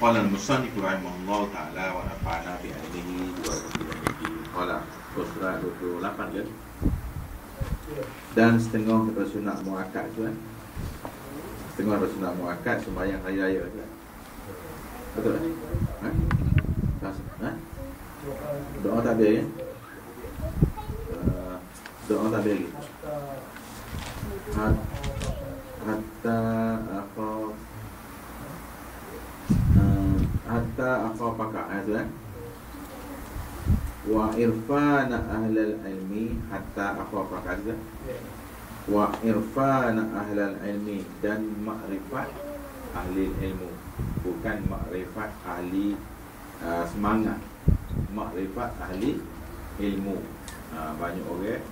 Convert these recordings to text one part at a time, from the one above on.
Qala al-musannif rahimahullah ta'ala wa nafa'ana bi ilmihi wa bihi. Qala surah 28 kan. Dan setengah daripada sunat muakkad tu kan. Setengah daripada sunat muakkad sembahyang hari raya tu kan. Betul tak? Ha? Doa takbir kan? Doa takbir lagi. Hatta aqafaka tu kan. Wa irfana ahlal ilmi hatta aqafaka tu kan. Wa irfana ahlal ilmi, dan makrifat ahli ilmu, bukan makrifat ahli semangat. Makrifat ahli ilmu. Banyak orang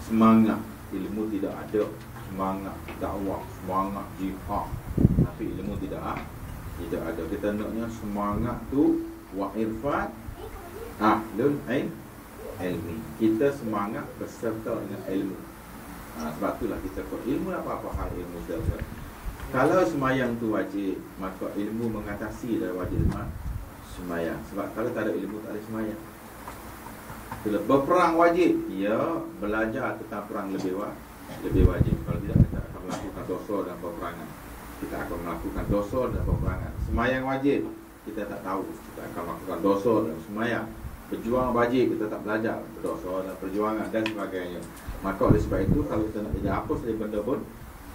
semangat ilmu tidak ada, semangat dakwah, semangat jihad, tapi ilmu tidak ada. Kita naknya semangat tu wa irfan ahlul ilmi. Kita semangat berserta dengan ilmu. Sebab itulah kita kata ilmu apa hal ilmu saudara. Kalau semayang tu wajib, maka ilmu mengatasi dari wajib semayang. Sebab kalau tak ada ilmu, tak ada semayang. Bila berperang wajib, ya, belajar tentang perang lebih wajib. Kalau tidak, kita akan melakukan dosa dan peperangan. Kita akan melakukan dosa dan peperangan. Semayang wajib, kita tak tahu, kita akan melakukan dosa dan semayang. Berjuang wajib, kita tak belajar dosa dan perjuangan dan sebagainya. Maka oleh sebab itu, kalau kita nak belajar apa sahaja benda pun,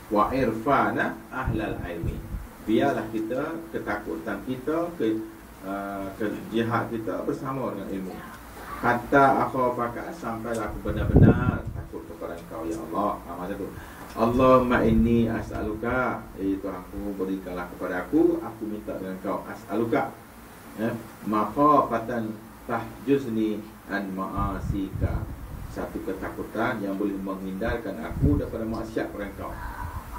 wa irfana ahlal ilmi, biarlah kita ketakutan kita, ke jihad kita bersama dengan ilmu. Hatta akhafaka, sampailah aku benar-benar takut kepada Engkau ya Allah. Macam tu. Allahumma inni as'aluka, Tuhanku berikanlah kepada aku minta dengan Engkau, as'aluka makhafatan tahjuzni an ma'asika, satu ketakutan yang boleh menghindarkan aku daripada maksiat kepada Engkau.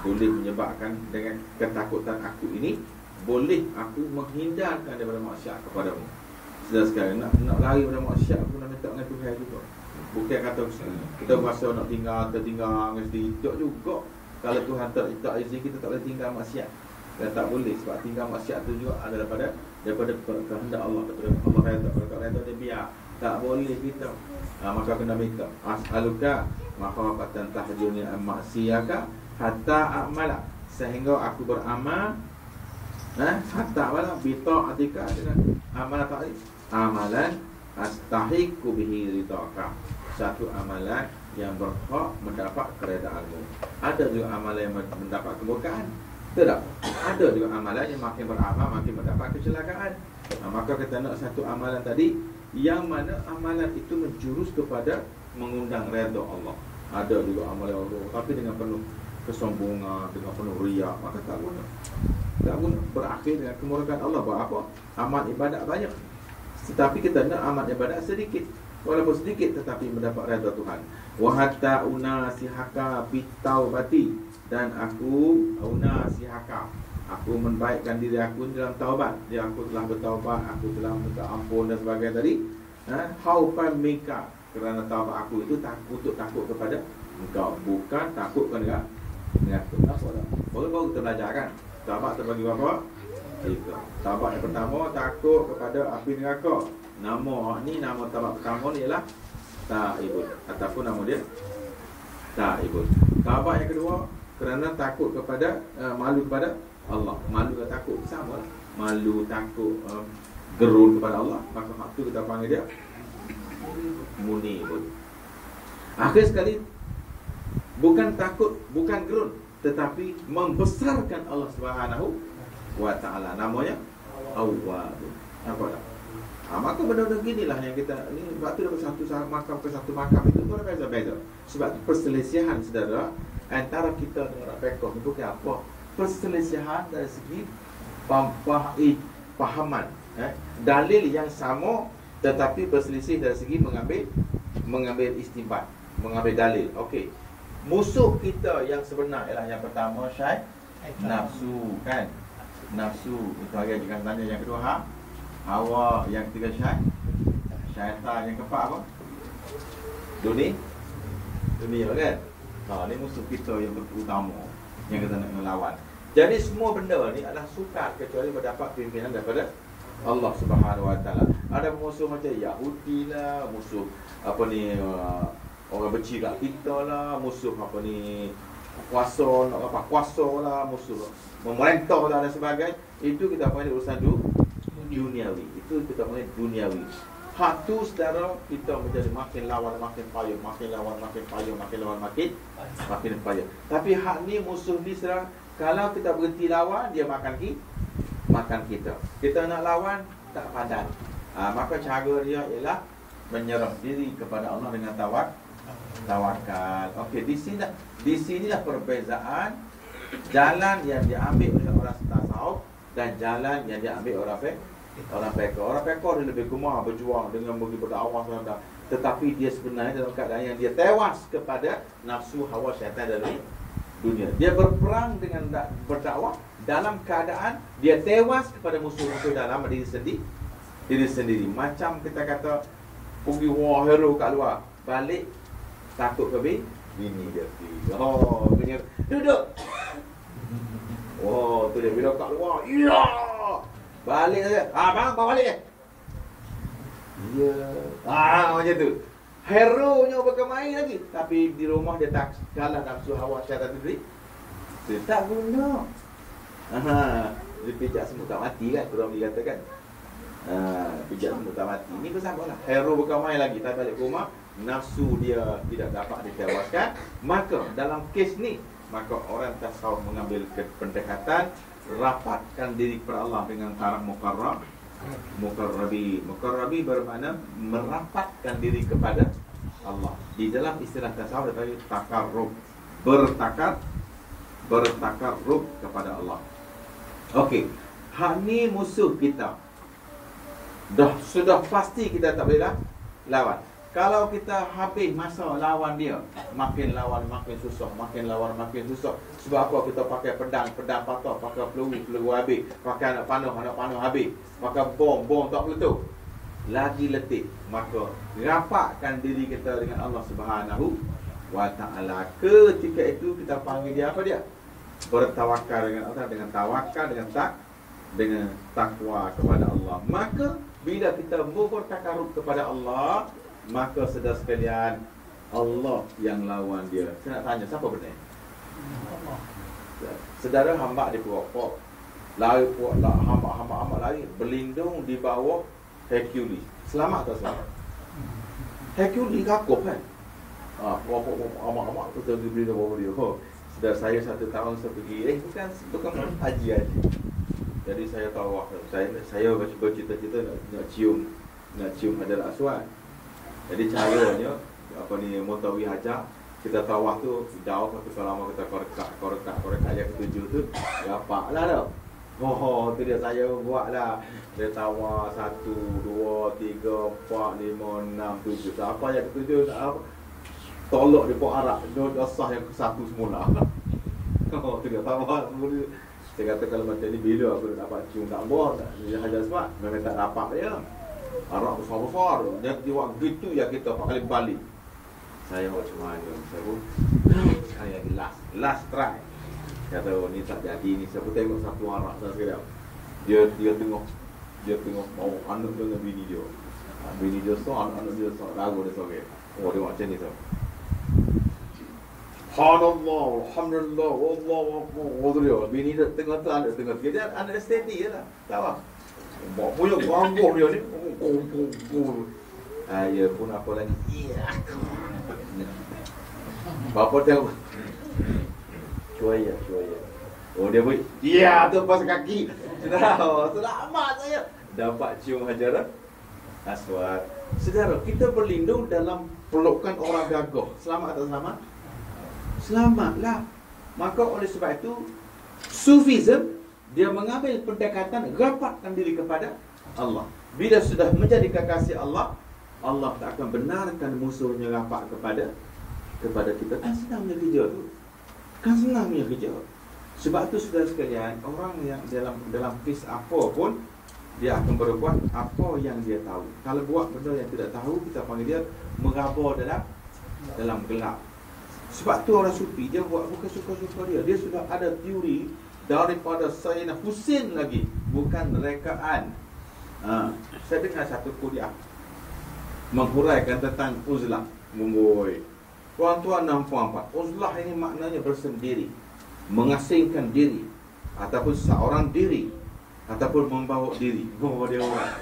Boleh menyebabkan dengan ketakutan aku ini, boleh aku menghindarkan daripada maksiat kepadamu. Sudah sekarang nak lari pada maksiat, aku nak minta dengan Tuhan juga. Bukan kata kita rasa nak tertinggal mesti tak juga. Kalau Tuhan tak izin, kita tak boleh tinggal maksiat. Dan tak boleh, sebab tinggal maksiat tu juga ada daripada kehendak Allah. Allah kata dia biar. Tak boleh kita. Maka kena minta as'aluka makhafatan tahjuni maksiyaka hatta a'mala, sehingga aku beramal hatta wala bi ta'atika, dengan amal ta'at, amalan astahiqu bihi ridaka, satu amalan yang berhak mendapat keredaanmu. Ada juga amalan yang mendapat kemurkaan, tidak. Ada juga amalan yang makin beramal makin mendapat kecelakaan. Maka kita nak satu amalan tadi yang mana amalan itu menjurus kepada mengundang redha Allah. Ada juga amalan Allah tapi dengan penuh kesombongan, dengan penuh riak, maka tak guna. Tak guna, berakhir dengan kemurkaan Allah. Buat apa? Amal ibadat banyak, tetapi kita nak amal ibadat sedikit, walaupun sedikit tetapi mendapat redha Tuhan. Wa hatta unasihaka bitaubati, dan aku unasihaka, aku membaikkan diri aku dalam taubat. Dia aku telah bertaubat, aku telah minta ampun dan sebagainya tadi. Haufan minka, kerana taubat aku itu untuk takut kepada Engkau, bukan takut kepada aku. Apa dah? Baru kita belajar kan. Taubat terbagi berapa? 3. Taubat yang pertama takut kepada api neraka. Nama taubat pertama ni ialah Taibun, ataupun nama dia Taibun. Taubat yang kedua kerana takut kepada malu kepada Allah. Malu dan takut sama lah. Malu, takut, gerun kepada Allah, maka hak tu kita panggil dia munibun. Akhir sekali, bukan takut, bukan gerun, tetapi membesarkan Allah Subhanahu wa ta'ala. Namanya Awwabun. Apa tak? Maka benda-benda ginilah yang kita ni, sebab tu dapat satu makam ke satu makam itu berbeza-beza. Sebab tu perselisihan saudara antara kita dengan orang fiqh itu bukan apa? Perselisihan dari segi pahaman, dalil yang sama tetapi berselisih dari segi mengambil istinbat, mengambil dalil. Okey. Musuh kita yang sebenar ialah yang pertama nafsu kan. Nafsu itu hari jangan tanya. Yang kedua hawa, yang ketiga syaitan, yang keempat apa? Dunia kan. Ni musuh kita yang utama yang kita nak melawan. Jadi semua benda ni adalah sukar kecuali mendapat pimpinan daripada Allah Subhanahu Wa Taala. Ada musuh macam Yahudi lah, musuh apa ni orang benci kat kita lah, musuh apa ni kuasa nak apa kuasa lah, musuh memerintah lah dan sebagainya. Itu kita panggil urusan duniawi. Itu kita panggil duniawi. Hak tu saudara, kita menjadi makin lawan makin payah, makin lawan makin payah, makin lawan makin payah. Tapi hak ni musuh ni saudara, kalau kita berhenti lawan, dia makan kita. Kita nak lawan tak padan. Maka cara dia ialah menyerah diri kepada Allah dengan tawakal. Okey, di sinilah perbezaan jalan yang diambil oleh orang tasawuf dan jalan yang diambil orang pekor. Orang pekor dia lebih gemar berjuang dengan pergi berdakwah sana, tetapi dia sebenarnya dalam keadaan yang dia tewas kepada nafsu hawa syaitan dari dunia. Dia berperang dengan berdakwah dalam keadaan dia tewas kepada musuh-musuh dalam diri sendiri. Macam kita kata pergi war hero kat luar, balik takut ke bini dia. Bini duduk. Tu dia bila kat luar. Ya. Balik saja. Bang, balik. Ya. Macam tu. Hero-nya berkemain lagi, tapi di rumah dia tak kalah nafsu hawa syaitan sendiri. Dia tak guna. Dia pijak semut tak mati kan, orang dia kata kan. Pijak semut tak mati. Ini bersamalah. Hero berkemain lagi, tapi balik rumah nafsu dia tidak dapat ditewaskan. Maka dalam kes ni, maka orang tasawuf mengambil pendekatan rapatkan diri kepada Allah dengan taraf mukarrabi bermakna merapatkan diri kepada Allah. Di dalam istilah tasawuf ada takarrub, bertakarrub kepada Allah. Okey, hak ni musuh kita. Sudah pasti kita tak boleh lawan. Kalau kita habis masa lawan dia, makin lawan makin susah, makin lawan makin susah. Sebab apa? Kita pakai pedang patah, pakai peluru habis, pakai anak panah habis, pakai bom tak meletup. Lagi letih. Maka rapatkan diri kita dengan Allah Subhanahu Wa Taala. Ketika itu kita panggil dia apa dia? Bertawakal dengan Allah, dengan tawakal, dengan takwa kepada Allah. Maka bila kita bertakarub kepada Allah, maka saudara sekalian, Allah yang lawan dia. Saya nak tanya, siapa benar? Allah. Saudara hamba di perokok, lari hamba lari berlindung di bawah Hercules. Selamat tak selamat? Hercules kakup kan? Perokok amak tu tergibri di bawah dia. Saudara saya 1 tahun saya pergi, bukan haji. Jadi saya tawaf. Saya bercita-cita nak cium Hajar Aswad. Jadi caranya Mutawi Hajar, kita tawaf tu jauh, tapi selama kita korekak yang ketujuh tu dapatlah dah. Tu dia saya buatlah. Dia tawaf 1, 2, 3, 4, 5, 6, 7. Siapa yang ketujuh tak apa? Tolak dia buat arak, dia sah yang ke-1 semula. Tu dia tawaf semula. Saya kata kalau macam ni bila aku nak dapat cium tak buat Hajar Aswad, memang tak dapat dia. Arak besar-besar. Dia buat gitu ya kita 4 kali balik. Saya macam mana? Saya pun sekali lagi last try. Kata ni tak jadi ni. Saya pun tengok satu arak saya sekejap. Dia tengok mau anak dengan bini dia. Bini dia anak dia lagu dia sorang. Dia macam ni tu. Subhanallah, alhamdulillah, wallahu akbar. Bini dia tengok tu anak tengok. Dia anak steady je lah. Tahu? Bawa punya bangkong dia ni. Ya pun apa lagi. Bapa tengok. Cuaya. Dia pun. Ya, tu pas kaki. Selamat saya. Dapat cium Hajar Aswad. Saudara, kita berlindung dalam pelukan orang gagah. Selamat atau selamat? Selamatlah. Maka oleh sebab itu Sufism dia mengambil pendekatan rapatkan diri kepada Allah. Bila sudah menjadi kekasih Allah, Allah tak akan benarkan musuhnya rapat kepada kita. Kan senangnya kerja tu. Sebab tu saudara sekalian, orang yang dalam kes apa pun dia akan berbuat apa yang dia tahu. Kalau buat benda yang tidak tahu, kita panggil dia meraba dalam gelap. Sebab tu orang sufi dia buat bukan suka-suka dia. Dia sudah ada teori daripada Sayyidina Husin lagi, bukan rekaan. Saya dengar satu kuliah menghuraikan tentang uzlah. Munggoy, tuan-tuan dan puan-puan, uzlah ini maknanya bersendiri, mengasingkan diri, ataupun seorang diri, ataupun membawa diri, membawa dia orang.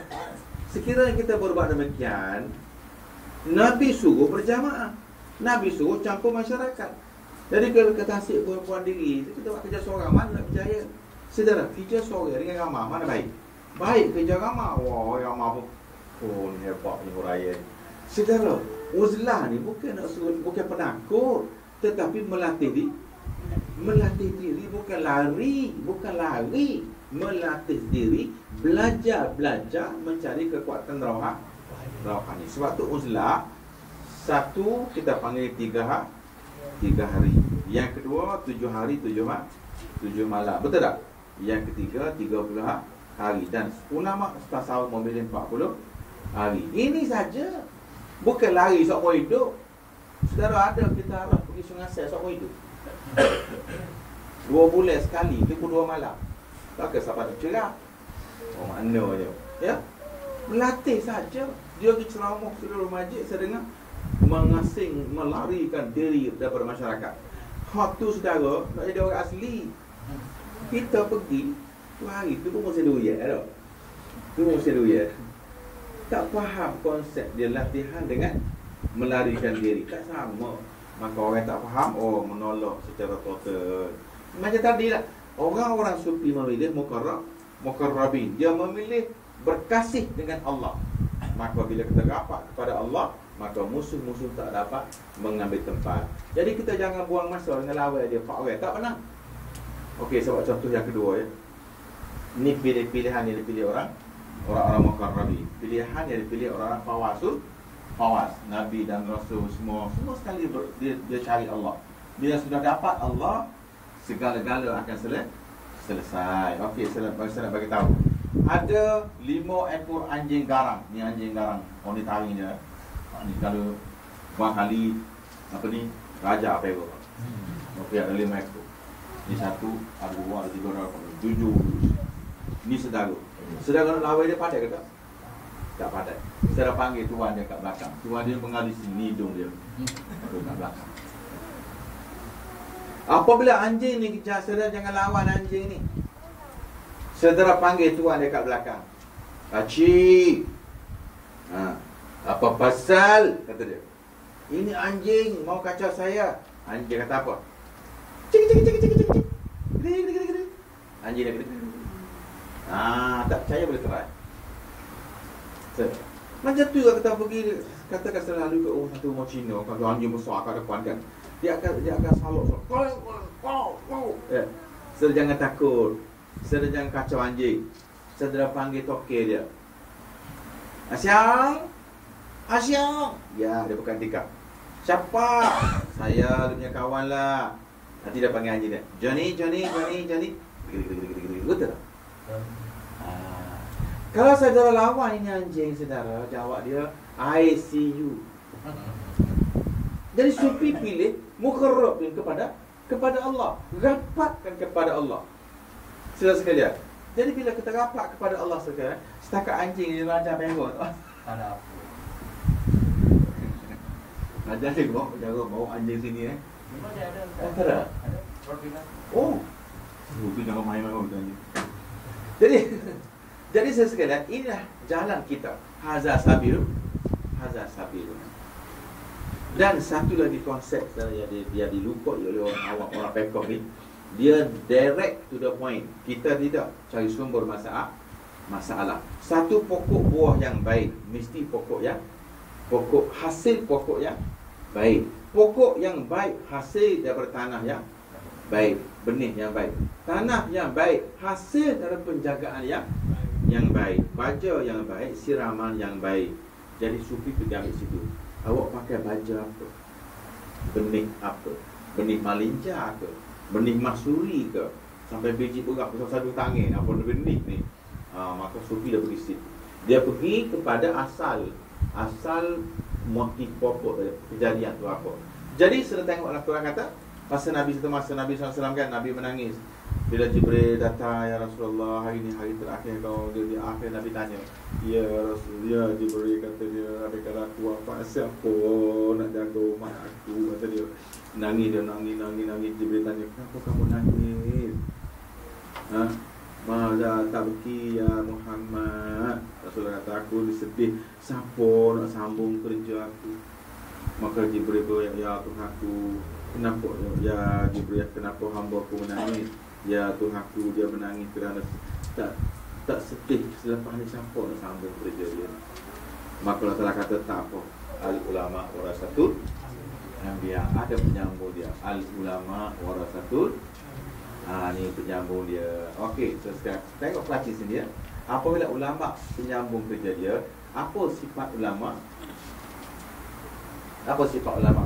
Sekiranya kita berbuat demikian, Nabi suruh berjamaah, Nabi suruh campur masyarakat. Jadi kalau kita asyik perempuan diri, kita buat kerja seorang, mana nak berjaya? Saudara, kerja seorang dengan ramah, mana baik? Baik kerja ramah. Wah, ramah pun, oh ni hebat ni huraian. Saudara, uzlah ni bukan nak suruh, bukan penakut, tetapi melatih diri. Melatih diri bukan lari, bukan lari. Melatih diri, belajar mencari kekuatan rohani. Sebab tu uzlah, satu kita panggil 3 hari. Yang kedua 7 hari 7 malam. Betul tak? Yang ketiga 30 hari. Dan ulama tasawuf memilih 40 hari. Ini saja. Bukan lari seumur hidup. Saudara, ada kita harap pergi Sungai Sel seumur hidup. 2 bulan sekali, 22 malam. Tak ke siapa nak cerah. Oh, maknanya. Ya? Melatih saja. Dia pergi ceramah seluruh masjid, saya dengar, melarikan diri daripada masyarakat. Hak tu saudara, nak jadi orang asli. Kita pergi, tu hari tu pun mesti duit tau. Tu mesti duit. Tak faham konsep dia latihan dengan melarikan diri. Tak sama. Maka orang tak faham, oh menolak secara total. Macam tadi lah, orang-orang sufi memilih muqarrabin. Dia memilih berkasih dengan Allah. Maka bila kita rapat kepada Allah, maka musuh-musuh tak dapat mengambil tempat. Jadi kita jangan buang masa dengan lawan dia, Pak Orang. Tak pernah. Okey, sebab contoh yang kedua ya. Ni pilihan yang dipilih orang-orang muqarrabi. Pilihan yang dipilih orang-orang fawas. Nabi dan Rasul semua sekali dia cari Allah. Bila sudah dapat Allah, segala-gala akan selesai. Okey, saya nak bagi tahu. Ada 5 ekor anjing garang. Ni anjing garang. Oh ni taring je. Ni kalau buang kali apa ni raja apa itu. Okey, ada 5 ekor. Ni 1, ada 2, ada 3, ada 7. Ni saudara. Saudara lawan dia pandai ke tak? Tak pandai. Saudara panggil tuan dia kat belakang. Tuan dia mengalis ni hidung dia. Kat belakang. Apabila anjing ni kejar, saudara jangan lawan anjing ni. Saudara panggil tuan dia kat belakang. Pakcik. Apa pasal? Kata dia. Ini anjing mau kacau saya. Anjing kata apa? Cik. Anjing dia kata. Tak percaya boleh try. Macam tu juga kita pergi, katakan selalu ke satu rumah Cina, kalau anjing besar kat depan kan, dia akan salok. Saudara jangan takut. Saudara jangan kacau anjing. Saudara panggil toke dia. Asyang. Ya, dia bukan tikap. Siapa? Saya, dia punya kawan lah. Nanti dia panggil anjing dia. Johnny. Betul tak? Kalau saudara lawan ini anjing, saudara jawab dia, I see you. Jadi sufi pilih muqarrabin kepada Allah, rapatkan kepada Allah. Saudara sekalian, jadi bila kita rapat kepada Allah sekalian, setakat anjing dia raja bengok tak ada apa. Raja dia bawa anjing sini Memang dia ada. Tak ada. Ada perpindah. Oh. Tu jangan main-main anjing. Jadi saya sekalian, inilah jalan kita. Hadza sabil. Dan satu lagi konsep yang dia dilupai oleh orang awam, orang pekom ni, dia direct to the point. Kita tidak cari sumber masalah. Satu pokok buah yang baik mesti hasil pokok yang baik. Pokok yang baik hasil daripada tanah yang baik, benih yang baik. Tanah yang baik hasil dari penjagaan yang baik, baja yang baik, siraman yang baik. Jadi sufi pergi ambil situ. Awak pakai baja apa? Benih apa? Benih malinja ke? Benih masuri ke? Sampai biji berapa satu tangan apa benih ni? Maka sufi dia pergi situ. Dia pergi kepada asal motif pokok kejadian tu apa. Jadi sudah tengok Al-Quran kata, masa Nabi SAW kan, Nabi menangis. Bila Jibril datang, ya Rasulullah, hari ni hari terakhir kau. Dia akhir Nabi tanya, ya Rasul, ya Jibril, kata dia, Nabi kata aku apa, siapa nak jaga umat aku, kata dia. Nangis dia, nangis. Jibril tanya, kenapa kamu nangis? Ha? Malah tak beki ya Muhammad. Rasulullah kata, aku sedih, siapa nak sambung kerja aku? Maka Jibril berkata, ya Tuhanku, kenapa ya Jibril, kenapa hamba aku menangis? Ya Tuhanku, dia menangis kerana tak sedih selepas ni, siapa nak sambung kerja dia. Maka Allah Ta'ala kata, tak apa, al-ulama warasatul anbiya, ada penyambung dia. Al-ulama warasatul, ni penyambung dia. Okey, so sekarang tengok pelacik sini ya. Apabila ulama penyambung kerja dia, apa sifat ulama? Apa sifat ulama?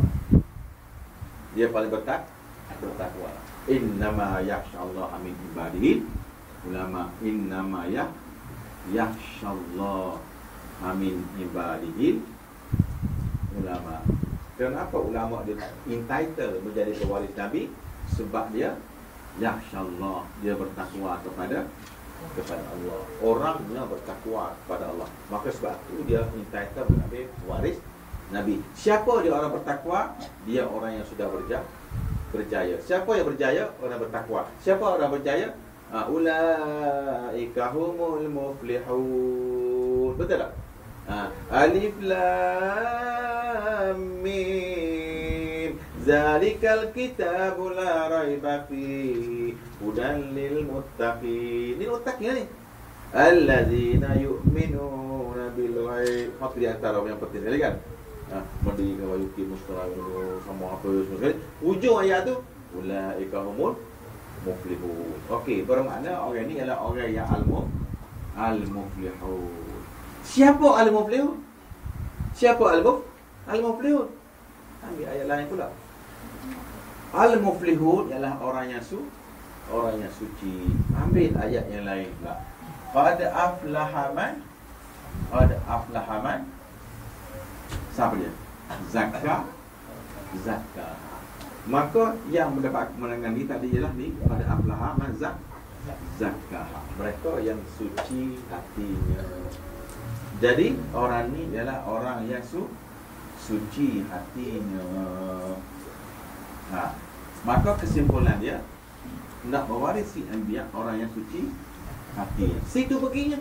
Dia paling bertakwa. Innama yakhshallaha min ibadihi ulama. Innama yakhshallaha min ibadihi ulama. Kenapa ulama dia entitled menjadi pewaris Nabi? Sebab dia yakhshallah, dia bertakwa kepada Allah. Orangnya bertakwa kepada Allah. Maka sebab itu dia entitled menjadi pewaris Nabi. Siapa dia orang bertakwa? Dia orang yang sudah berjaya. Siapa yang berjaya? Orang bertakwa. Siapa orang berjaya? Ulaika humul muflihun. Betul tak? Alif lam mim, zalikal kitabu la raiba fihi, hudan lil muttaqin. Ini muttaqin ni. Allazina yu'minuna bil ghaib. Apa di antara yang penting sekali kan? Mendirikan wa yuqimus salata sama apa semua sekali. Hujung ayat tu ulaika humul muflihun. Okey, bermakna orang ni ialah orang yang al-muflihun. Siapa al-muflihun? Siapa al-muflihun? Ambil ayat lain pula. Al-muflihun ialah orang yang suci. Ambil ayat yang lain pula. Qad aflaha man siapa dia? Zakah. Maka yang mendapat kemenangan ni tadi ialah ni, qad aflaha man zakah. Mereka yang suci hatinya. Jadi orang ni ialah orang yang suci hatinya. Maka kesimpulan dia, nak mewarisi anbiya orang yang suci hatinya. Situ perginya.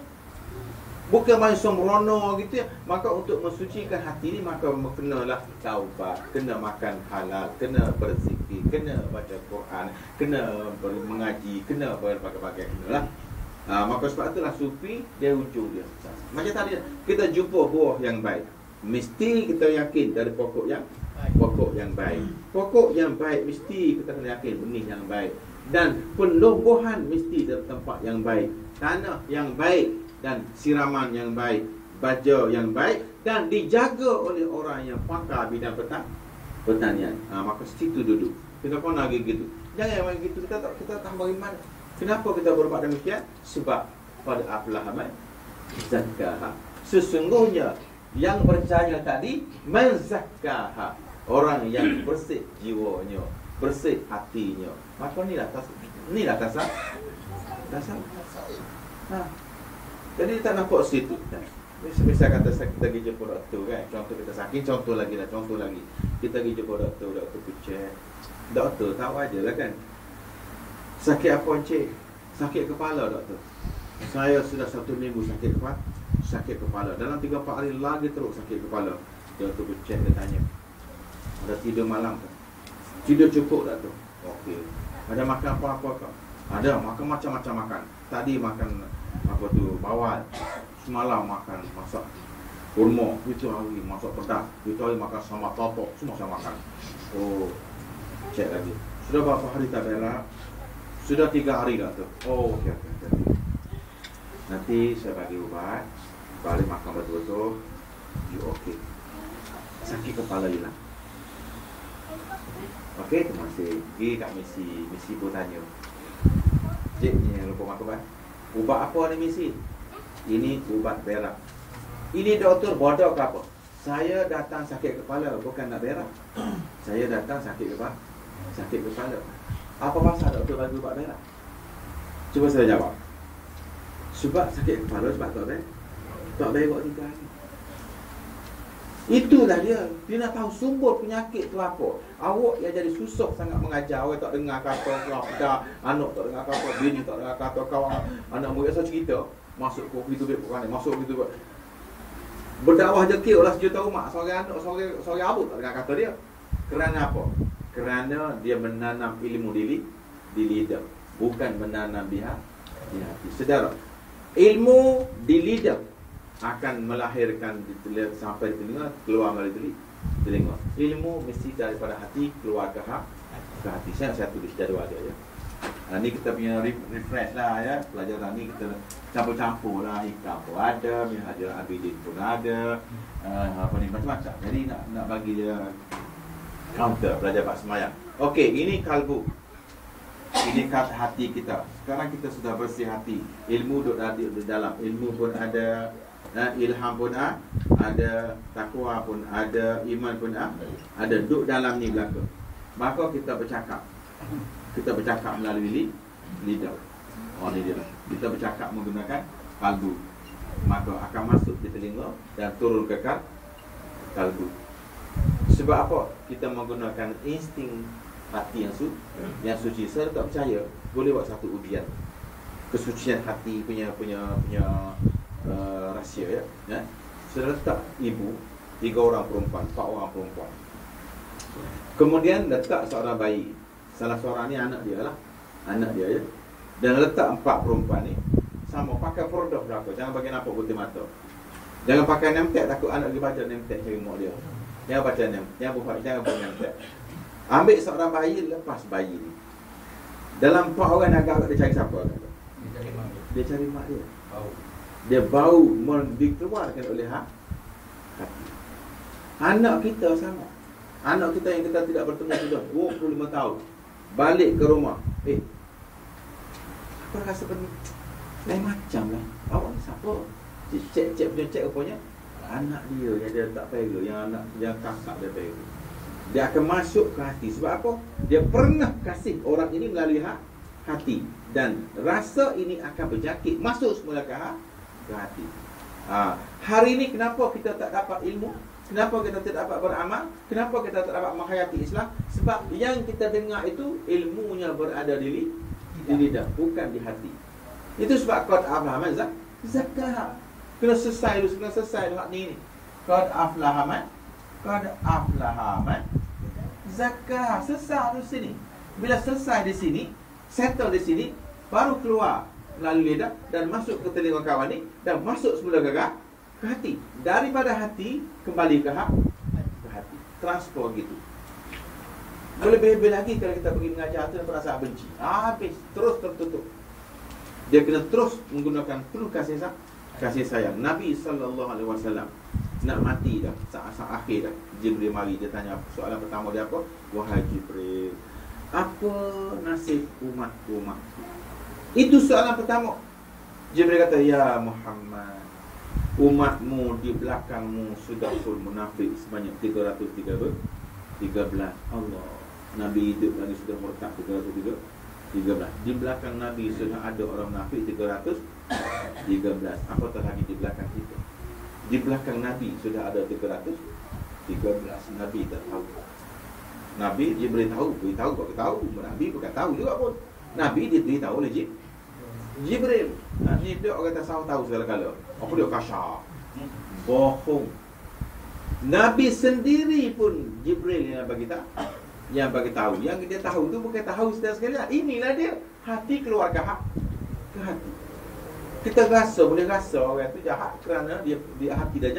Bukan main sembrono gitu ya. Maka untuk mensucikan hati ni, maka kenalah taubat, kena makan halal, kena berzikir, kena baca Quran, kena mengaji, kena berbagai-bagai, kenalah. Maka sebab itulah sufi dia ujung dia. Macam tadi kita jumpa buah yang baik, mesti kita yakin dari pokok yang baik. Pokok yang baik mesti kita kena yakin benih yang baik, dan penumbuhan mesti dari tempat yang baik, tanah yang baik, dan siraman yang baik, baja yang baik, dan dijaga oleh orang yang pakar bidang pertanian. Maka situ duduk. Kita pun lagi gitu. Jangan yang gitu, kita tambah iman. Kenapa kita berbuat demikian? Sebab pada aflaha man zakkaha. Sesungguhnya yang percaya tadi menzakkaha, orang yang bersih jiwanya, bersih hatinya. Maka inilah tasawuf. Jadi tak nampak situ. Misal kata kita pergi jumpa doktor kan, contoh kita sakit, contoh lagi. Kita pergi jumpa doktor cek. Doktor tahu aja lah kan. Sakit apa cik? Sakit kepala doktor. Saya sudah 1 minggu sakit kepala. Dalam 3-4 hari lagi terus sakit kepala. Doktor cek, dia tanya, ada tidur malam tak? Tidur cukup tak tu? Okey. Ada makan apa-apa tak? Ada, makan macam-macam makan. Tadi makan apa tu, bawal. Semalam makan masak kurma, itu hari masak pedas, itu hari makan sama totok, semua saya makan. Oh, cek lagi. Sudah berapa hari tak berak? Sudah 3 hari dah tu. Oh, okey. Nanti saya bagi ubat, balik makan betul-betul, you okey. Sakit kepala hilang. Okey, terima kasih. Pergi kat misi pun tanya, cik ni yang lupa makan ubat. Ubat apa ni misi? Ini ubat berak. Ini doktor bodoh ke apa? Saya datang sakit kepala, bukan nak berak. Saya datang sakit kepala. Apa pasal doktor bagi ubat berak? Cuba saya jawab. Sebab sakit kepala, sebab tak baik buat 3 hari. Itulah dia. Dia nak tahu sumber penyakit tu apa. Awak yang jadi susah sangat mengajar. Awak tak dengar kata kau dah, anak tak dengar kata, bini tak dengar kata kau, anak murid asal cerita masuk ke itu baik bukan, masuk gitu. Berdakwah jekil lah sejuta umat. Seorang anak, seorang abu tak dengar kata dia. Kerana apa? Kerana dia menanam ilmu di lidah, bukan menanam di hati. Saudara, ilmu di lidah akan melahirkan di telinga, sampai di telinga, keluar melalui telinga. Ilmu mesti daripada hati keluar ke hati. Saya tulis jadual dia ya. Ni kita punya refresh lah ya. Pelajaran ni kita campur-campur lah. Hikam pun ada, Minhajul Abidin pun ada, apa ni macam-macam. Jadi nak bagi dia counter belajar bab semayang. Okey, ini kalbu. Ini hati kita. Sekarang kita sudah bersih hati. Ilmu duduk di dalam. Ilmu pun ada, ilham pun ada, takwa pun ada, iman pun ada. Duduk dalam ni belaka. Maka kita bercakap. Kita bercakap melalui lidah. Ni dia. Kita bercakap menggunakan kalbu. Maka akan masuk di telinga dan turun ke kalbu. Sebab apa? Kita menggunakan insting hati yang suci. Saya tak percaya boleh buat satu ujian kesucian hati punya rahsia ya. Saya letak ibu 3 orang perempuan, 4 orang perempuan. Kemudian letak seorang bayi. Salah seorang ni anak dia lah. Anak dia ya. Dan letak 4 perempuan ni sama pakai pordok berapa. Jangan bagi nampak putih mata. Jangan pakai nemtek, takut anak dia baca nemtek cari mak dia. Jangan baca nemtek, jangan buat nemtek. Ambil seorang bayi, lepas bayi ni. Dalam 4 orang agak dia cari siapa? Dia cari mak dia. Dia bau dikeluarkan oleh hati. Anak kita sama. Anak kita yang kita tidak bertemu sudah 25 tahun. Balik ke rumah. Apa rasa pening? Lain macam lah. Awak ni siapa? Cek rupanya anak dia yang dia tak pera, yang kakak dia pera. Dia akan masuk ke hati. Sebab apa? Dia pernah kasih orang ini melalui hati. Dan rasa ini akan berjangkit masuk semula ke hati. Hari ini kenapa kita tak dapat ilmu? Kenapa kita tidak dapat beramal? Kenapa kita tak dapat menghayati Islam? Sebab yang kita dengar itu ilmunya berada di lidah, bukan di hati. Itu sebab qad aflaha man zakkaha. Kena selesai dengan ni. Qad aflaha man zakkaha. Selesai di sini. Bila selesai di sini, settle di sini, baru keluar melalui lidah dan masuk ke telinga kawan ni dan masuk semula ke hati. Daripada hati kembali ke hati. Transfer gitu. Lebih-lebih lagi kalau kita pergi mengajar tu perasaan benci. Habis terus tertutup. Dia kena terus menggunakan penuh kasih sayang. Nabi SAW nak mati dah, saat-saat akhir dah. Jibril mari, dia tanya soalan pertama dia apa? Wahai Jibril, apa nasib umat-umat? Itu soalan pertama. Jibril kata, ya Muhammad, umatmu di belakangmu sudah pun munafik sebanyak 313. Allah, Nabi hidup lagi sudah murtad 313. Di belakang Nabi sudah ada orang munafik 313. Apatah lagi di belakang kita. Di belakang Nabi sudah ada 313. Nabi tak tahu. Nabi Jibril tahu, beritahu kau tahu. Nabi bukan tahu juga pun. Nabi diberitahu oleh Jibril. Ni dia orang kata tahu segala-gala. Apa dia kasyaf? Bohong. Nabi sendiri pun Jibril yang bagi tahu. Yang dia tahu tu bukan tahu sekali-sekala. Inilah dia. Hati keluar ke hati. Kita boleh rasa orang tu jahat kerana dia hati dah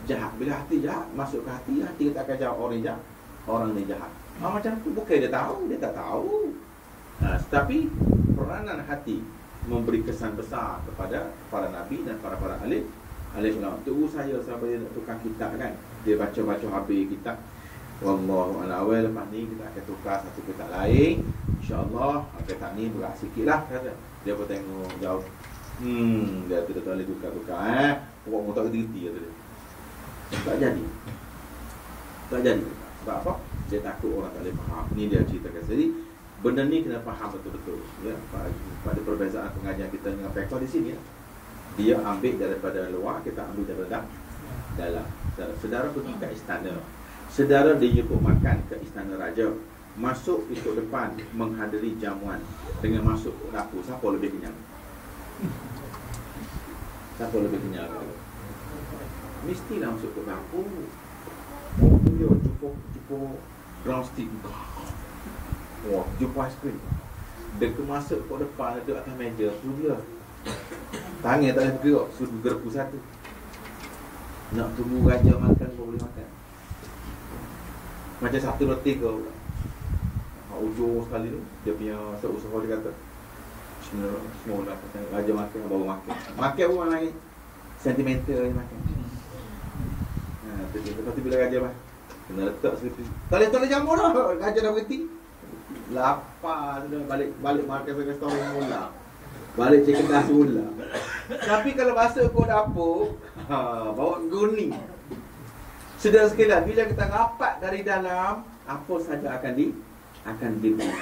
jahat. Bila hati jahat masuk ke hati kita akan jawab orang ni jahat. Macam tu bukan dia tahu, dia tak tahu. Tetapi peranan hati memberi kesan besar kepada para nabi dan para alif ulama. Tu saya sampai tukar kitab kan. Dia baca habis kitab. Wallahu a'lam. Lepas ni kita akan tukar satu kitab lain. InsyaAllah kitab ni berat sikit lah kata. Dia pun tengok jauh. Dia tidak boleh tukar-tukar. Pokok mu tak kerti kata dia. Tak jadi. Sebab apa? Dia takut orang tak boleh faham. Ni dia ceritakan. Jadi Benda ni kena faham betul-betul ya. Pada perbezaan pengajian kita dengan fiqh di sini ya. Dia ambil daripada luar, kita ambil daripada dalam. Saudara pergi ke istana, saudara dijemput makan ke istana raja, masuk pintu depan menghadiri jamuan, dengan masuk ke dapur, siapa lebih kenyang? Siapa lebih kenyang? Mestilah masuk ke dapur. Dia jumpa drumstick. Wah, jumpa aiskrim. Dia masuk ke depan, duduk atas meja, tu dia. Tangan tak boleh bergerak, suruh gerpu satu. Nak tunggu raja makan pun boleh makan. Macam satu roti ke ujung sekali tu, dia punya usaha dia kata semua dah raja makan, baru makan. Makan pun orang lain sentimental je makan. Lepas tu bila raja kena letak sekali. Tak boleh jamu dah, raja dah berhenti. Lapar sudah, balik makan ke restoran mula. Balik cek kedas mula. Tapi kalau masuk ke dapur, bawa guni. Saudara sekalian, bila kita rapat dari dalam, apa saja akan diberi.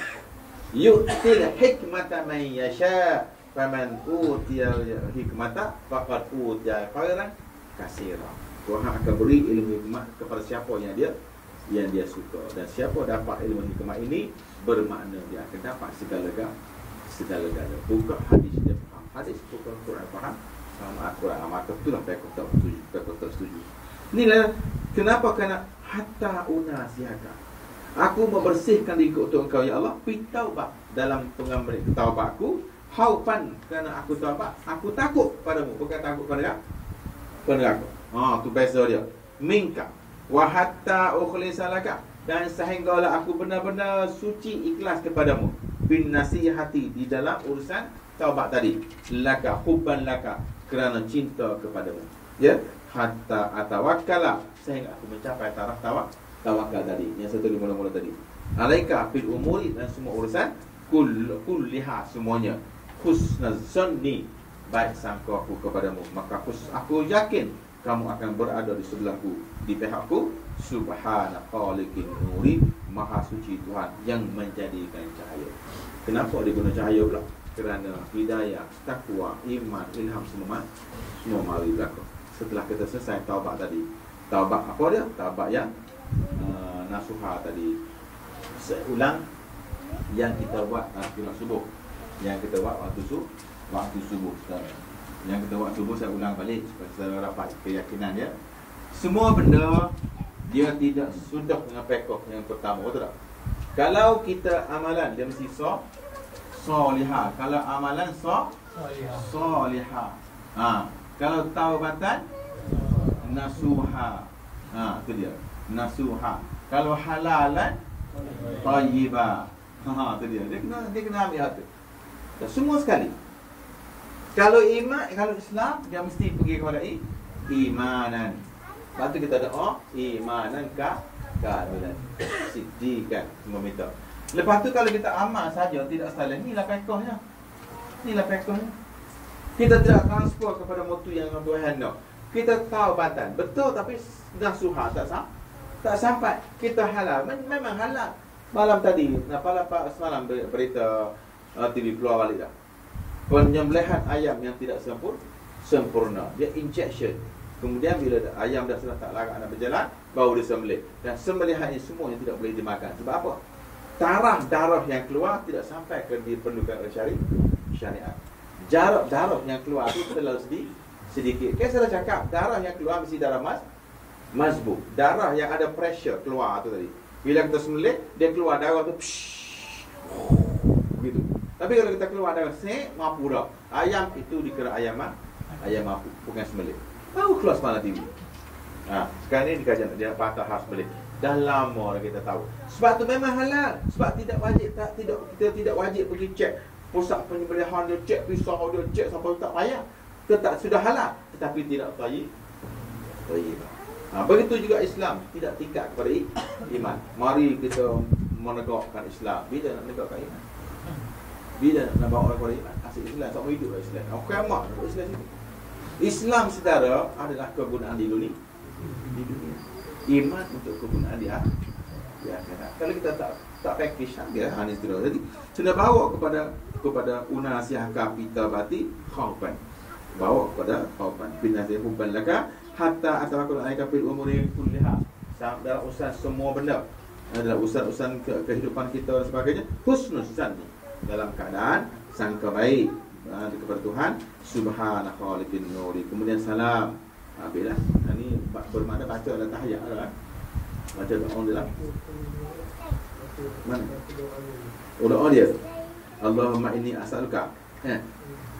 Yu'til hikmata man yasha, faman utiya hikmata faqad utiya khairan katsira. Tuhan akan beri ilmu hikmat kepada siapa yang dia suka, dan siapa dapat ilmu hikmat ini bermakna dia akan dapat segala-gala. Buka hadis dia faham, hadis bukan Quran faham, sama Al-Quran maka itulah tak setuju. Inilah kenapa kena hatta unasihaka. Aku membersihkan diri untuk engkau ya Allah, pi taubat dalam pengambil taubatku, haufan kerana aku taubat, aku takut padamu, bukan takut pada aku. Tu beza dia. Minka wa hatta ukhlisalaka, dan sehinggalah aku benar-benar suci ikhlas kepadamu, bin nasihati di dalam urusan taubat tadi, laka hubban laka, kerana cinta kepadamu ya, hatta atawakkala, sehingga aku mencapai taraf tawakal tadi yang satu mula-mula tadi, alaika fil umuri, dan semua urusan kulliha semuanya, husnaz zanni, baik sangka aku kepadamu, maka aku yakin kamu akan berada di sebelahku, di pihakku. Subhana khaliqin nuri, maha suci Tuhan yang menjadikan cahaya. Kenapa dia guna cahaya pula? Kerana hidayah, takwa, iman, ilham semua mari belakang. Setelah kita selesai taubat tadi, taubat apa dia? Taubat yang nasuha tadi. Saya ulang yang kita buat waktu subuh, yang kita buat waktu subuh sekarang. Yang kita buat subuh saya ulang balik supaya saya dapat keyakinan dia. Semua benda dia tidak sudah dengan pekoh yang pertama, betul tak? Kalau kita amalan dia mesti solihah. Kalau amalan solihah. Kalau taubatan nasuha. Itu dia. Nasuha. Kalau halalan tayyibah. Itu dia. Dia kena ambil hati. Semua sekali. Kalau iman, kalau Islam, dia mesti pergi kepada imanan. Lepas tu kita doa imanan kamilan, siddiqan, meminta. Lepas tu kalau kita amal saja tidak salah, inilah fiqhnya. Kita tidak transfer kepada mutu yang Tuhan nak. Kita tahu batan betul, tapi nasuha tak sampai. Kita halal, memang halal. Malam tadi, semalam berita TV keluar balik dah. Penyembelihan ayam yang tidak sempurna, dia injection. Kemudian bila ayam dah tak larat nak berjalan, baru dia sembelih. Dan sembelihan ini semua yang tidak boleh dimakan. Sebab apa? Darah yang keluar tidak sampai ke diperlukan oleh syariat. Darah yang keluar itu terlalu sedikit. Kan saya dah cakap, darah yang keluar mesti darah mazbuk. Darah yang ada pressure keluar tu tadi. Bila kita sembelih, dia keluar darah tu begitu. Tapi kalau kita keluar darah mampu dah. Ayam itu dikira ayam mampu, bukan sembelih. Baru keluar semalam TV. Sekarang ni dikajian dia patah khas balik. Dah lama dah kita tahu. Sebab tu memang halal. Sebab kita tidak wajib pergi cek pusat penyembelihan dia, cek pisau dia, cek sampai tak payah. Tetap sudah halal, tetapi tidak tayyib. Begitu juga Islam, tidak tingkat kepada iman. Mari kita menegakkan Islam. Bila nak menegakkan iman? Bila nak bawa kepada iman? Asal Islam, tak mau hidup Islam. Kiamat Islam itu. Islam saudara adalah kegunaan di dunia. Iman untuk kegunaan di akhirat. Kalau kita tak tak package tak dia ni terus. Jadi sudah bawa kepada unasiyah kapita bati khaufan. Bawa kepada khaufan. Binasih hubban laka hatta atawakul aika fil umuri kulliha. Dalam urusan semua benda. Dalam urusan kehidupan kita dan sebagainya, husnul zanni. Dalam keadaan sangka baik kepada Tuhan subhana khaliqin nuri. Kemudian salam. Habislah. Ini bermakna baca dalam tahiyat lah. Baca doa dia lah. Mana? Doa dia. Allahumma inni as'aluka.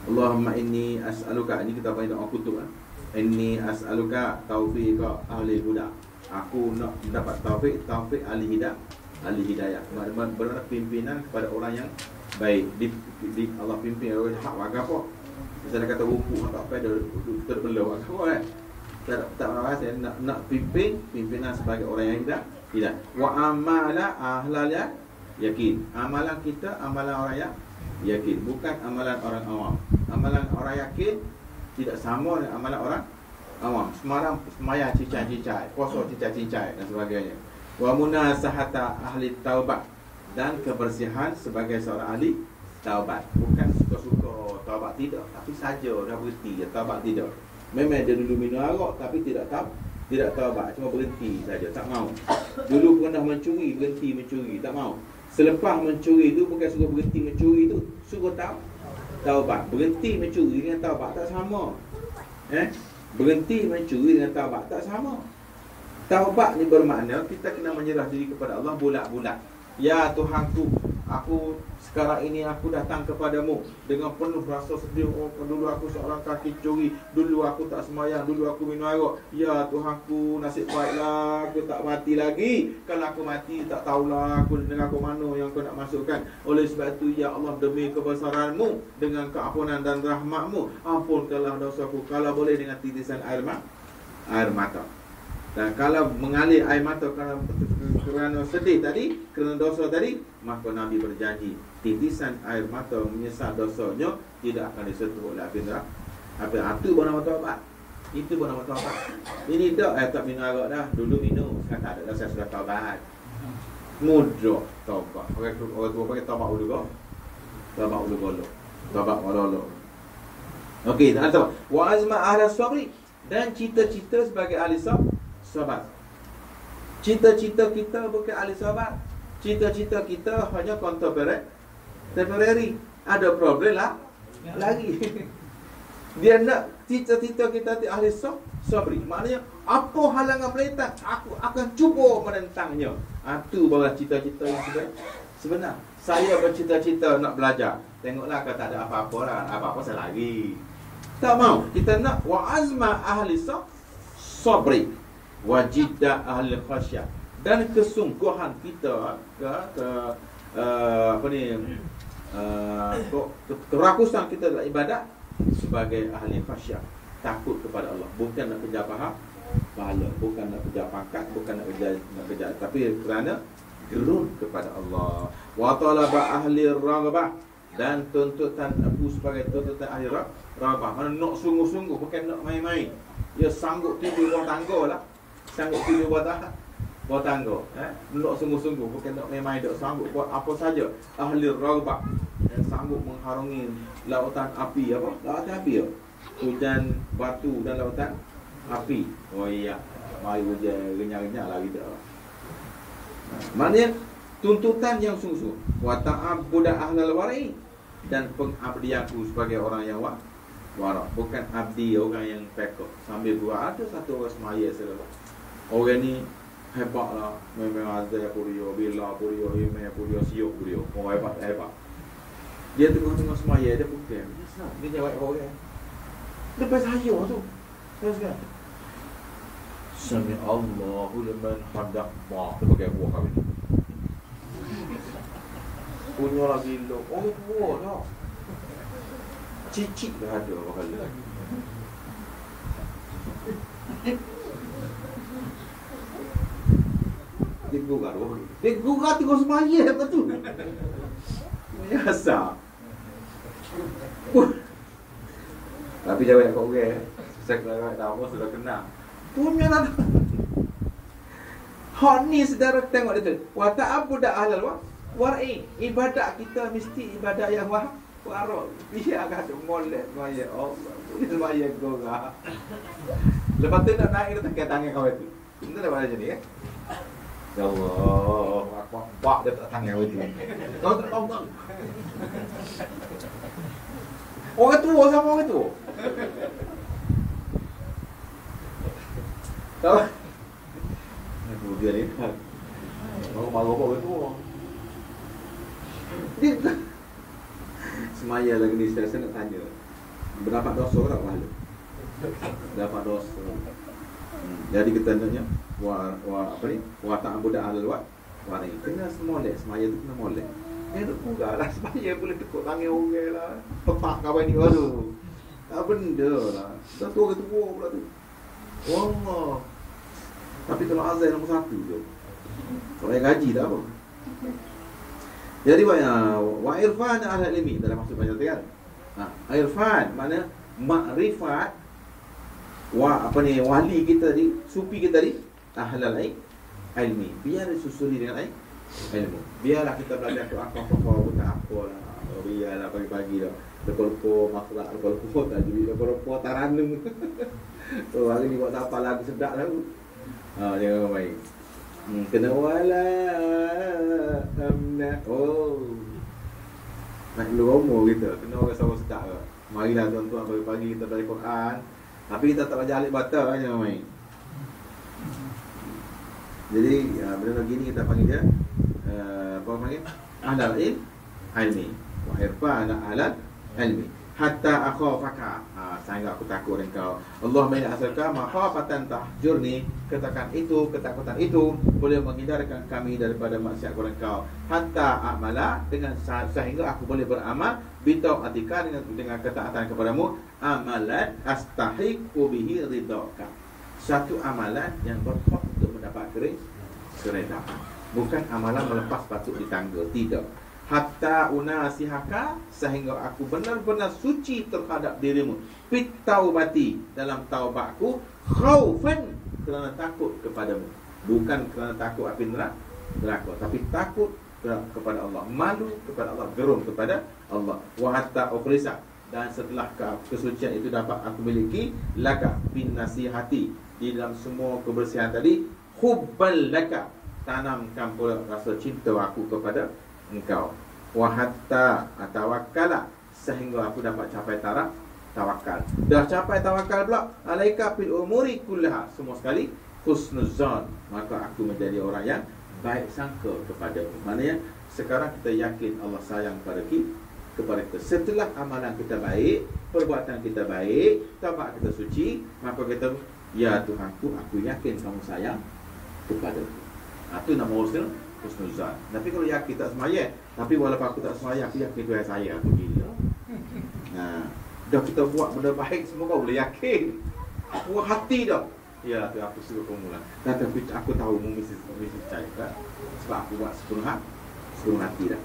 Allahumma inni as'aluka. Ini kita panggil doa kutub lah. Inni as'aluka taufiqa ahli huda. Aku nak mendapat taufik ahli hidayah. Bermakna pimpinan kepada orang yang baik. Di Allah pimpin orang hak waga apa? Misalnya kata rumput tak apa dia terbelah waga apa kan? Tak saya nak pimpinan sebagai orang yang tidak. Wa amala ahlal yakin. Amalan kita amalan orang yang yakin, bukan amalan orang awam. Amalan orang yakin tidak sama dengan amalan orang awam. Semaya cicai-cicai, puasa cicai-cicai dan sebagainya. Wa munasahata ahli taubat, dan kebersihan sebagai seorang ahli taubat. Bukan suka-suka taubat tidak, tapi saja dah berhenti taubat tidak. Memang dia dulu minum arak tapi tidak taubat, cuma berhenti saja, tak mau. Dulu pernah mencuri, berhenti mencuri, tak mau. Selepas mencuri itu bukan suruh berhenti mencuri itu, suruh taubat. Berhenti mencuri dengan taubat tak sama. Berhenti mencuri dengan taubat tak sama. Taubat ni bermakna kita kena menyerah diri kepada Allah bulat-bulat. Ya Tuhanku, aku sekarang ini aku datang kepadamu dengan penuh rasa sedih. Oh, dulu aku seorang kaki curi, dulu aku tak semayang, dulu aku minum arak. Ya Tuhanku, nasib baiklah aku tak mati lagi. Kalau aku mati, tak tahulah aku dengan aku mana yang kau nak masukkan. Oleh sebab itu, ya Allah, demi kebesaranmu, dengan keampunan dan rahmatmu, ampunkanlah dosaku. Kalau boleh dengan titisan air mata. Dan kalau mengalir air mata kerana sedih tadi, kerana dosa tadi, maka Nabi berjanji titisan air mata menyesal dosanya tidak akan disentuh oleh api neraka. Itu bukan nama taubat. Itu bukan nama taubat. Ini tak minum arak dah. Dulu minum, sekarang tak ada dah, saya sudah taubat. Mudah taubat. Orang tua pakai taubat ulu. Taubat ulu golok. Taubat golok. Okey, tak ada. Wa azma ahla sabri, dan cita-cita sebagai ahli sabar. Cita-cita kita bukan ahli sabar. Cita-cita kita hanya temporary. Ada problem lah lagi. Dia nak cita-cita kita di ahli sabri. Maknanya apa halangan pelita, aku akan cuba menentangnya. Itu baru cita-cita yang sebenar. Saya bercita-cita nak belajar. Tengoklah kalau tak ada apa-apa lah. Apa-apa saya lagi. Tak mau. Kita nak wa azma ahli sabri, wajidda ahli khasyah, dan kesungguhan kita kerakusan kita dalam ibadat sebagai ahli khasyah, takut kepada Allah, bukan nak kejar pahala, bukan nak kejar pangkat, bukan nak kejar, tapi kerana gerun kepada Allah. Wa talaba ahli raghbah, dan tuntutan aku sebagai tuntutan ahli raghbah, mana nak sungguh-sungguh, bukan nak main-main. Dia sanggup tidur bawah tangga lah. Sanggup tidur bawah tangga. Nak sungguh-sungguh, bukan nak main-main. Dia sanggup buat apa saja. Ahli raghbah, yang sanggup mengharungi lautan api. Apa? Lautan api ya? Hujan batu dan lautan api. Oh iya, mari hujan renyah-renyah lah kita. Maknanya tuntutan yang sungguh-sungguh. Wa ta'abbuda ahlal wara'i, dan pengabdianku sebagai orang yang warak, bukan abdi orang yang pekok sambil buat. Ada satu orang semaya selama, orang ni hebat lah, memang azal purio, bila purio, email purio, siuk purio, orang hebat. Dia tengah-tengah semaya, dia bukan dia jawab orang lepas saya tu terus kan Sami Allahu liman hamdah. Wah, tu pakai buah kami punya lagi lo, orang tua dah, cicit dah ada bakal. Dia gugat tengok semaya betul. Biasa. Tapi jawab kat orang, saya kalau dah apa sudah kena. Punya lah. Hak ni saudara tengok dia tu. Wa ta'abbud ahlal war'i. Ibadat kita mesti ibadat yang warok. Biar kata molek maya Allah. Boleh maya gorah. Lepas tu nak naik dia tekan tangan kau itu. Itu dah buat macam ni kan? Ya Allah, pak dia tak tangan kau itu. Kau tak tahu tak? Orang tua sama orang tua. Tahu? Aku dia ni. Orang marah apa orang tua. Dia semaya lagi ni saya nak tanya. Berapa dosa tak pahala? Berapa dosa? Jadi kita tanya apa ni? Wa ta'budu al-wad wa ni. Kena semolek, semaya tu kena molek. Dia tu kuranglah semaya boleh tekuk tangan orang lah. Pepak kawan ni aduh. Tak benda lah. Dah tua pula tu. Wallah. Tapi kalau azan nombor 1 tu. Kalau yang gaji tak apa. Jadi wa irfan ahli ilmi dalam maksud banyak kan. Irfan mana makrifat wali kita ni, sufi kita ni ahlal ilmi. Biar disusuli dengan ilmu. Biarlah kita belajar tu apa tak apalah. Biarlah pagi-pagi dah. Lepas-lepas makhluk, lepas-lepas tak jadi, lepas-lepas taranum. So hari ni buat apa lagu sedap lah. Dia main. Kena wala amna. Nak lomo kita. Kena orang sama sedap ke. Marilah tuan-tuan pagi-pagi kita belajar Quran. Tapi kita tak belajar alif bata aja main. Jadi benda gini kita panggil dia apa panggil? Ahlal ilmi. Wa irfan ahlal ilmi. Hatta akhafaka. Sehingga aku takut engkau. Allah maina asalka makhafatan tahjurni. Katakan itu, ketakutan itu boleh menghindarkan kami daripada maksiat kepada engkau. Hatta amala dengan sehingga aku boleh beramal bitauatika dengan ketaatan kepadamu, amalan astahiqu bihi ridhaka. Satu amalan yang berhak untuk mendapat keredaan. Bukan amalan melepas patut ditangga, tidak. Hatta unasihaka sehingga aku benar-benar suci terhadap dirimu. Fit taubati dalam taubatku, khaufan kerana takut kepadamu. Bukan kerana takut api neraka, tapi takut kepada Allah, malu kepada Allah, gerung kepada Allah. Wa hatta ukhrisa dan setelah kesucian itu dapat aku miliki laka bin nasihati di dalam semua kebersihan tadi, hubbal laka tanamkan pula rasa cinta aku kepada engkau. Wa hatta tawakkala sehingga aku dapat capai taraf tawakal. Dah capai tawakal pula, alaika fil umuri kullaha, semua sekali husnuzan, maka aku menjadi orang yang baik sangka kepadamu. Maknanya sekarang kita yakin Allah sayang kepada kita. Setelah amalan kita baik, perbuatan kita baik, taubat kita suci, maka kita, ya Tuhanku, aku yakin kamu sayang kepadaku. Itu nama husnuzan. Tapi kalau yakin tak semaya, tapi walaupun aku tak semaya, aku yakin Tuhan saya, aku gila. Dah kita buat benda baik, semua kau boleh yakin. Buat hati dah. Ya, tu aku suruh kamu lah. Tapi aku tahu mu mesti percaya kan? Sebab aku buat sepenuh hati dah.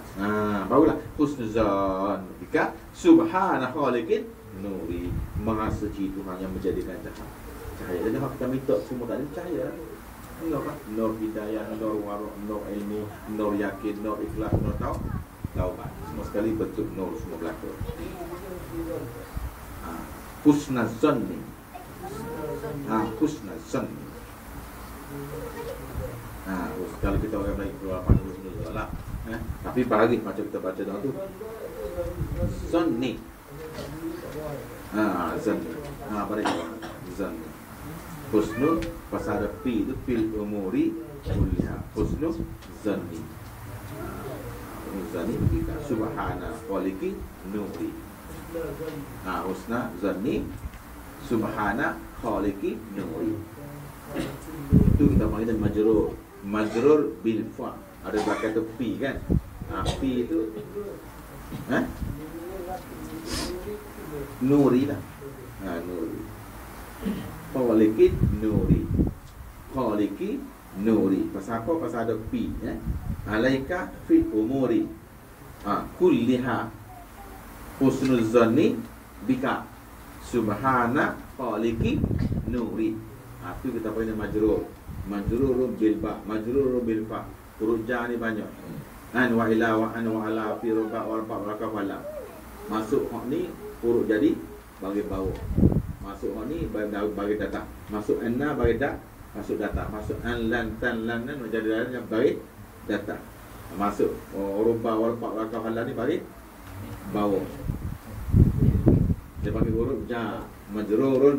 Barulah husnuzan bika subhana khaliqin nuri. Maha suci Tuhan yang menjadikan cahaya. Jadi kalau kita minta semua tadi cahaya. Nur kan? Nur hidayah, nur warok, nur ilmu, nur yakin, nur ikhlas, nur taubat. Semua sekali bentuk nur semua berlaku. Husnuzan ni. Husnuzan. Kalau kita orang baik keluar panggil husnuzan lah. Tapi bagi macam kita baca dalam tu zanni. Zanni. Zanni. Husnul pasal ada pi itu fil umuri kulliha. Husnul zanni. Zanni kita subhana khaliqi nuri. Husna zanni subhana khaliqi nuri. Itu kita panggil majrur bil fa. Ada belakang tu pi kan? Pi itu nuri lah. Nuri. Khaliqi nuri. Khaliqi nuri. Pasal apa? Pasal ada pi. Alaika fi umuri kulliha husnul zanni bika subhana khaliqi nuri. Tu kita panggil majrur. Majrurun bil ba, majrurun bil fa. Huruf ja ni banyak. An wa ila wa an wa ala fi ruba wa rafa wa kafala. Masuk hak ni huruf jadi bagi bawah. Masuk hak ni bagi datang. Masuk anna bagi dak, masuk datang. Masuk an lan tan lan nan jadi yang bagi datang. Masuk ruba wa rafa wa kafala ni bagi bawah. Dia panggil huruf ja. Majrurun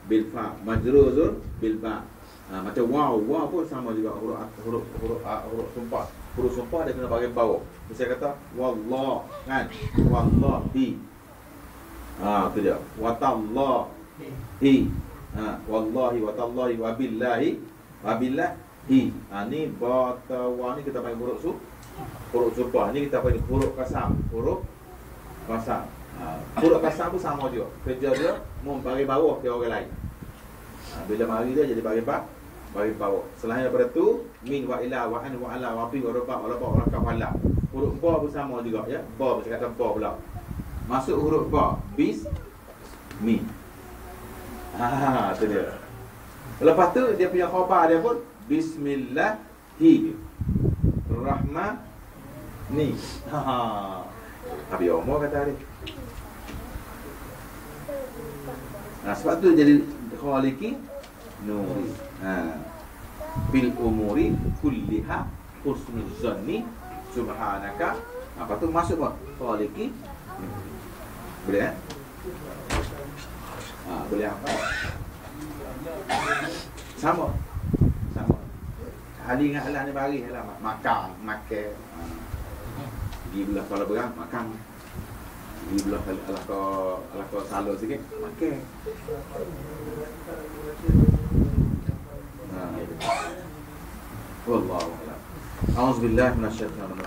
bil fa, majrurun bil ba. Macam wow pun sama juga huruf sumpah. Huruf sumpah dia kena bagi bawah. Misalnya kata wallah kan, wallahi. Tu dia. Watallahi. Wallahi watallahi wabillahi wabillahi. Ni batawa ni kita panggil huruf sumpah. Ni kita panggil huruf kasam. Huruf kasam. Huruf kasam pun sama juga. Kerja dia mau bagi bawah ke orang lain. Bila mari dia jadi bagi bawah. Selain daripada tu, min wa ila wa an wa ala wa fi wa ruba wa rafa wa kafala. Huruf ba pun sama juga ya. Ba macam kata ba pula. Masuk huruf ba, bis mi. Tu dia. Lepas tu dia punya khabar dia pun bismillahi rahmani. Abi Omar kata dia. Sebab tu jadi khaliki nuri. Bil umuri kulliha husnul zanni subhanaka. Apa tu masuk apa? Khaliki. Boleh boleh apa? Sama. Hari dengan Allah ni bagi lah makan. Pergi belah kepala berang makan. Pergi belah ala ko salur sikit makan. Wallahu a'lam. A'udzubillahi minasyaitonir rajim.